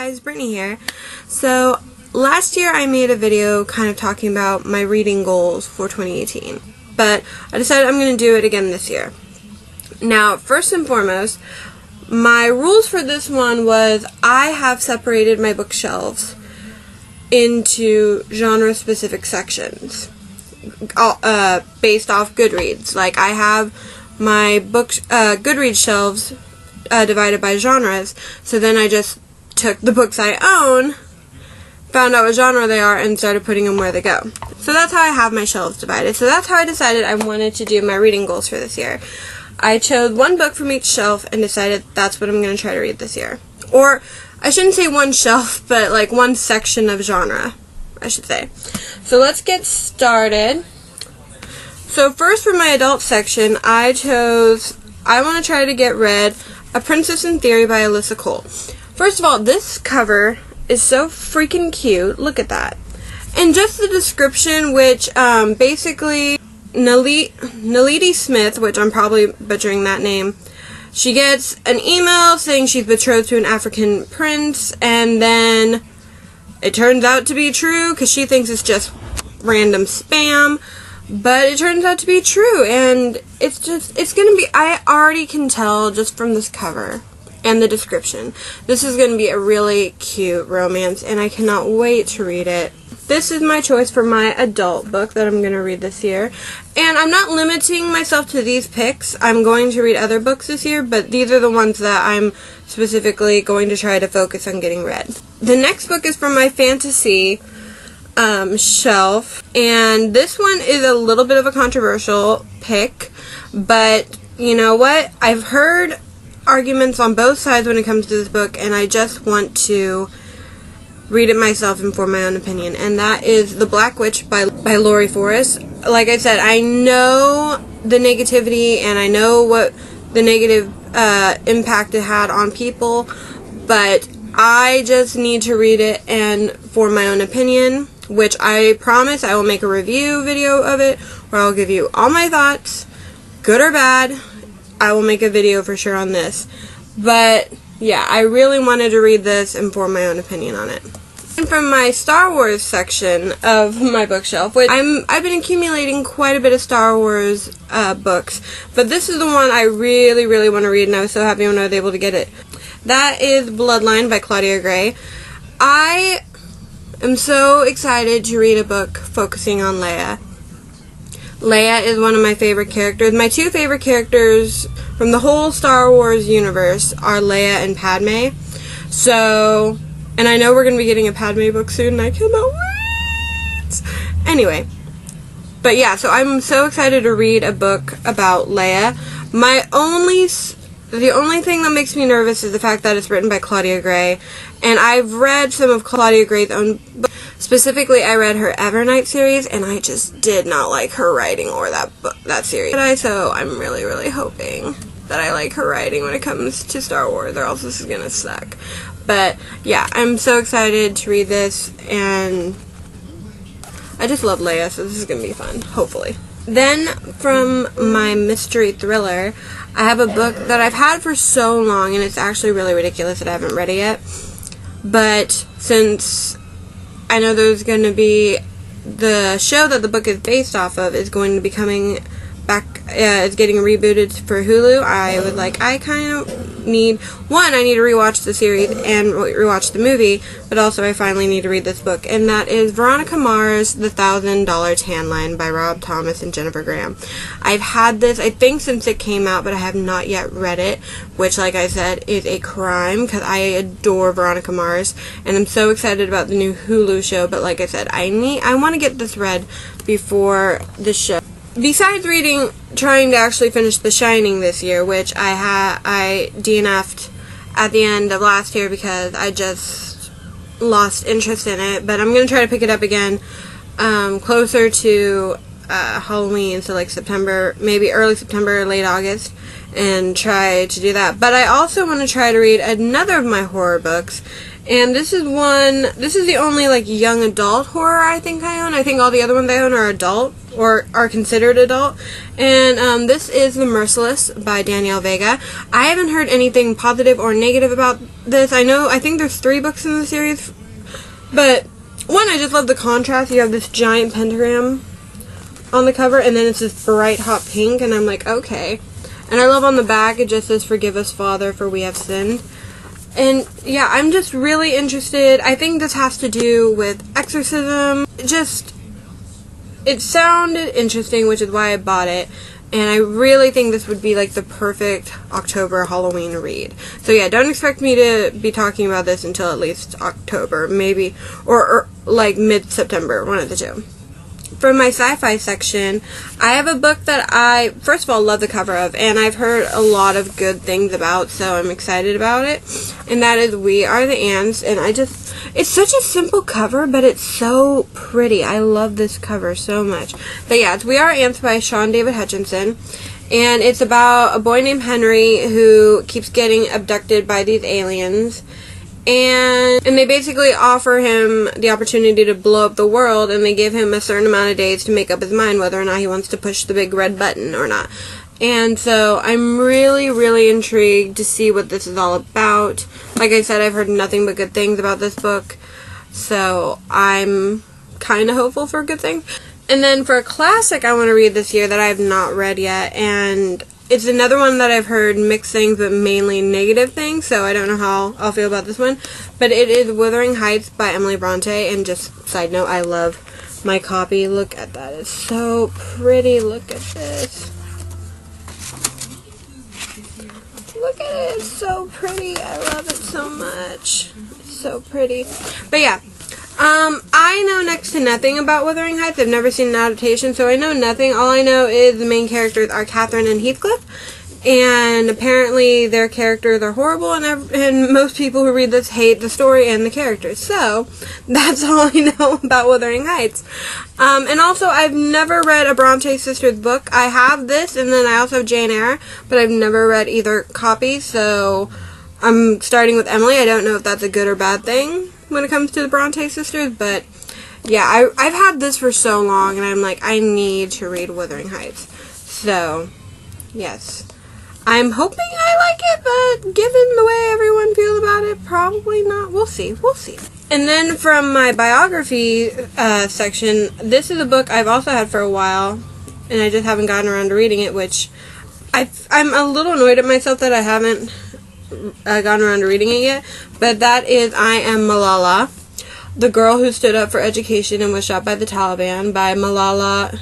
guys, Brittany here. So last year I made a video kind of talking about my reading goals for 2018, but I decided I'm going to do it again this year. Now, first and foremost, my rules for this one was I have separated my bookshelves into genre-specific sections based off Goodreads. Like, I have my Goodreads shelves divided by genres, so then I just took the books I own, found out what genre they are, and started putting them where they go. So that's how I have my shelves divided. So that's how I decided I wanted to do my reading goals for this year. I chose one book from each shelf and decided that's what I'm going to try to read this year. Or, I shouldn't say one shelf, but like one section of genre, I should say. So let's get started. So first, for my adult section, I want to try to get read A Princess in Theory by Alyssa Cole. First of all, this cover is so freaking cute. Look at that. And just the description, which basically Naledi Smith, which I'm probably butchering that name, she gets an email saying she's betrothed to an African prince, and then it turns out to be true because she thinks it's just random spam, but it turns out to be true, and it's gonna be, I already can tell just from this cover and the description, this is gonna be a really cute romance, and I cannot wait to read it. This is my choice for my adult book that I'm going to read this year. And I'm not limiting myself to these picks. I'm going to read other books this year, but these are the ones that I'm specifically going to try to focus on getting read. The next book is from my fantasy shelf, and this one is a little bit of a controversial pick, but you know what? I've heard arguments on both sides when it comes to this book, and I just want to read it myself and form my own opinion, and that is The Black Witch by Laurie Forest. Like I said, I know the negativity and I know what the negative impact it had on people, but I just need to read it and form my own opinion, which I promise I will make a review video of it where I'll give you all my thoughts, good or bad. I will make a video for sure on this, but yeah, I really wanted to read this and form my own opinion on it. And from my Star Wars section of my bookshelf, which I've been accumulating quite a bit of Star Wars books, but this is the one I really, really want to read, and I was so happy when I was able to get it. That is Bloodline by Claudia Gray. I am so excited to read a book focusing on Leia. Leia is one of my favorite characters. My two favorite characters from the whole Star Wars universe are Leia and Padme. So, and I know we're going to be getting a Padme book soon, and I cannot wait! Anyway, but yeah, so I'm so excited to read a book about Leia. The only thing that makes me nervous is the fact that it's written by Claudia Gray, and I've read some of Claudia Gray's own books. Specifically, I read her Evernight series, and I just did not like her writing or that series. So I'm really, really hoping that I like her writing when it comes to Star Wars, or else this is gonna suck. But yeah, I'm so excited to read this, and I just love Leia, so this is gonna be fun, hopefully. Then, from my mystery thriller, I have a book that I've had for so long, and it's actually really ridiculous that I haven't read it yet. But since I know there's going to be the show that the book is based off of is going to be coming back, it's getting rebooted for Hulu, I kind of need, one, I need to rewatch the series and rewatch the movie, but also I finally need to read this book, and that is Veronica Mars' The $1,000 Tan Line by Rob Thomas and Jennifer Graham. I've had this, I think, since it came out, but I have not yet read it, which, like I said, is a crime, because I adore Veronica Mars, and I'm so excited about the new Hulu show, but like I said, I want to get this read before the show. Besides trying to actually finish The Shining this year, which I DNF'd at the end of last year because I just lost interest in it, but I'm going to try to pick it up again closer to Halloween, so like September, maybe early September, late August, and try to do that. But I also want to try to read another of my horror books, and this is the only like young adult horror I think I own. I think all the other ones I own are adult. or are considered adult. And this is The Merciless by Danielle Vega. I haven't heard anything positive or negative about this. I think there's 3 books in the series, but one, I just love the contrast. You have this giant pentagram on the cover, and then it's this bright hot pink, and I'm like, okay. And I love on the back, it just says, "Forgive us, Father, for we have sinned." And yeah, I'm just really interested. I think this has to do with exorcism. It sounded interesting, which is why I bought it. And I really think this would be like the perfect October Halloween read. So yeah, don't expect me to be talking about this until at least October, maybe, or like mid-September, one of the two. From my sci-fi section, I have a book that I, first of all, love the cover of, and I've heard a lot of good things about, so I'm excited about it. And that is We Are the Ants, and it's such a simple cover, but it's so pretty. I love this cover so much. But yeah, it's We Are Ants by Sean David Hutchinson, and it's about a boy named Henry who keeps getting abducted by these aliens. And they basically offer him the opportunity to blow up the world, and they give him a certain amount of days to make up his mind whether or not he wants to push the big red button or not. And so I'm really, really intrigued to see what this is all about. Like I said, I've heard nothing but good things about this book, so I'm kind of hopeful for a good thing. And then for a classic I want to read this year that I have not read yet, and it's another one that I've heard mixed things, but mainly negative things, so I don't know how I'll feel about this one. But it is Wuthering Heights by Emily Bronte, and just side note, I love my copy. Look at that. It's so pretty. Look at this. Look at it. It's so pretty. I love it so much. It's so pretty. But yeah. I know next to nothing about Wuthering Heights. I've never seen an adaptation, so I know nothing. All I know is the main characters are Catherine and Heathcliff, and apparently their characters are horrible, and most people who read this hate the story and the characters. So, that's all I know about Wuthering Heights. And also, I've never read a Bronte Sisters book. I have this, and then I also have Jane Eyre, but I've never read either copy, so I'm starting with Emily. I don't know if that's a good or bad thing when it comes to the Bronte Sisters, but yeah, I've had this for so long, and I'm like, I need to read Wuthering Heights. So, yes. I'm hoping I like it, but given the way everyone feels about it, probably not. We'll see. We'll see. And then from my biography section, this is a book I've also had for a while, and I just haven't gotten around to reading it, which I'm a little annoyed at myself that I haven't gotten around to reading it yet, but that is I Am Malala, the girl who stood up for education and was shot by the Taliban, by Malala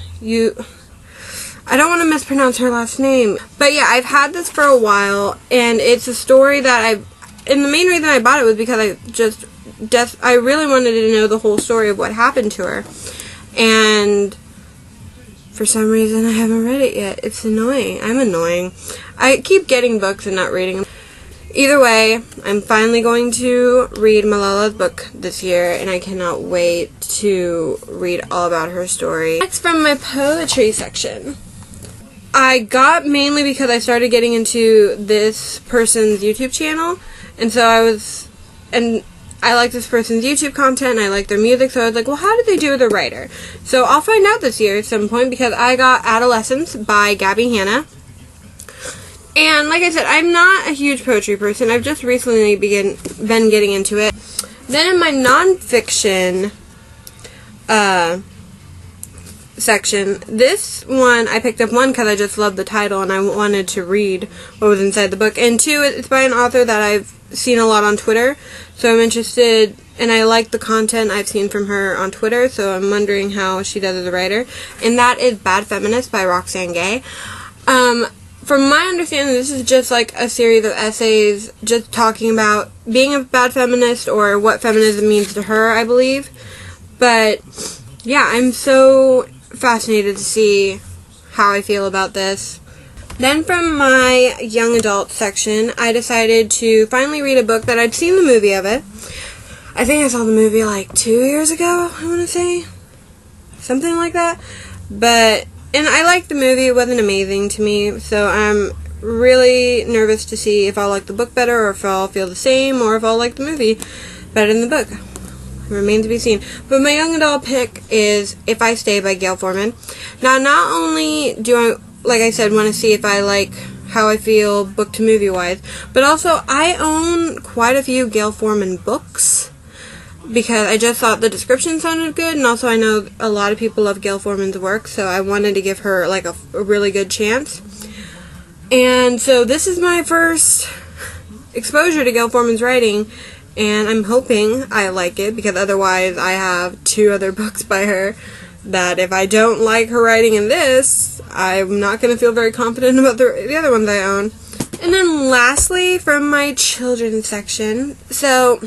I don't want to mispronounce her last name, but yeah, I've had this for a while, and it's a story that and the main reason I bought it was because I really wanted to know the whole story of what happened to her, and for some reason I haven't read it yet. It's annoying. I'm annoying. I keep getting books and not reading them. Either way, I'm finally going to read Malala's book this year, and I cannot wait to read all about her story. Next, from my poetry section, I got mainly because I started getting into this person's YouTube channel, and so I like this person's YouTube content, and I like their music, so I was like, well, how did they do with a writer? So I'll find out this year at some point, because I got Adolescence by Gabby Hanna. And like I said, I'm not a huge poetry person. I've just recently been getting into it. Then in my nonfiction section, this one, I picked up one because I just loved the title and I wanted to read what was inside the book. And two, it's by an author that I've seen a lot on Twitter. So I'm interested, and I like the content I've seen from her on Twitter, so I'm wondering how she does as a writer. And that is Bad Feminist by Roxane Gay. From my understanding, this is just like a series of essays just talking about being a bad feminist or what feminism means to her, I believe. But yeah, I'm so fascinated to see how I feel about this. Then from my young adult section, I decided to finally read a book that I'd seen the movie of it. I think I saw the movie like 2 years ago, I want to say. Something like that. And I liked the movie. It wasn't amazing to me, so I'm really nervous to see if I'll like the book better, or if I'll feel the same, or if I'll like the movie better than the book. remains to be seen. But my young adult pick is If I Stay by Gayle Forman. Now, not only do I, like I said, want to see if I like how I feel book to movie wise, but also I own quite a few Gayle Forman books because I just thought the description sounded good, and also I know a lot of people love Gayle Forman's work, so I wanted to give her like a really good chance. And so this is my first exposure to Gayle Forman's writing, and I'm hoping I like it, because otherwise I have 2 other books by her that if I don't like her writing in this, I'm not going to feel very confident about the other ones I own. And then lastly, from my children's section, so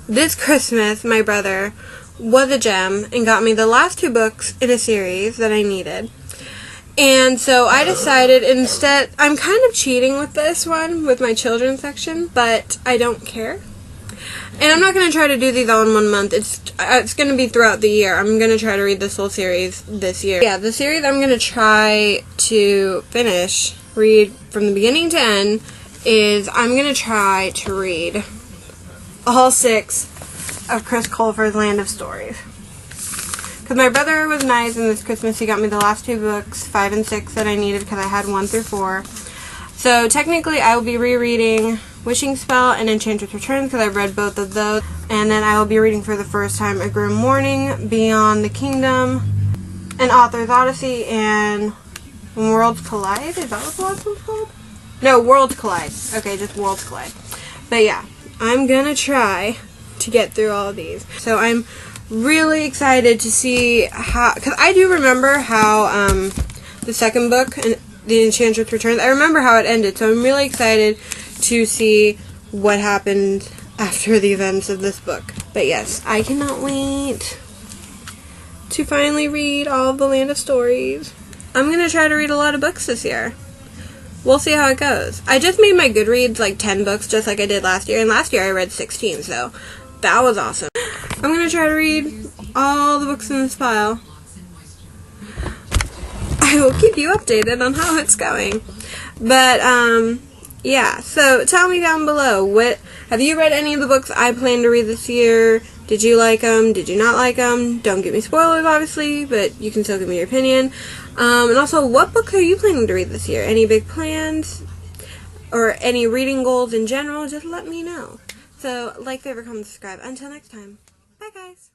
this Christmas my brother was a gem and got me the last 2 books in a series that I needed. And so I decided instead, I'm kind of cheating with this one, with my children's section, but I don't care. And I'm not going to try to do these all in 1 month. It's going to be throughout the year. I'm going to try to read this whole series this year. Yeah, the series I'm going to try to finish, read from the beginning to end, is I'm going to try to read all 6 of Chris Colfer's Land of Stories. Because my brother was nice, and this Christmas he got me the last 2 books, 5 and 6, that I needed because I had 1 through 4. So technically I will be rereading Wishing Spell and Enchantress Returns because I've read both of those. And then I will be reading for the first time A Grim Morning, Beyond the Kingdom, An Author's Odyssey, and When Worlds Collide. Is that what the last one's called? No, Worlds Collide. Okay, just Worlds Collide. But yeah, I'm gonna try to get through all of these. So I'm really excited to see how, because I do remember how the second book, The Enchantress Returns, I remember how it ended, so I'm really excited to see what happened after the events of this book. But yes, I cannot wait to finally read all of the Land of Stories. I'm going to try to read a lot of books this year. We'll see how it goes. I just made my Goodreads like 10 books just like I did last year, and last year I read 16, so that was awesome. I'm going to try to read all the books in this pile. I will keep you updated on how it's going. But, yeah, so tell me down below, have you read any of the books I plan to read this year? Did you like them? Did you not like them? Don't give me spoilers, obviously, but you can still give me your opinion. And also, what books are you planning to read this year? Any big plans? Or any reading goals in general? Just let me know. So, like, favorite, comment, subscribe. Until next time. Bye, guys.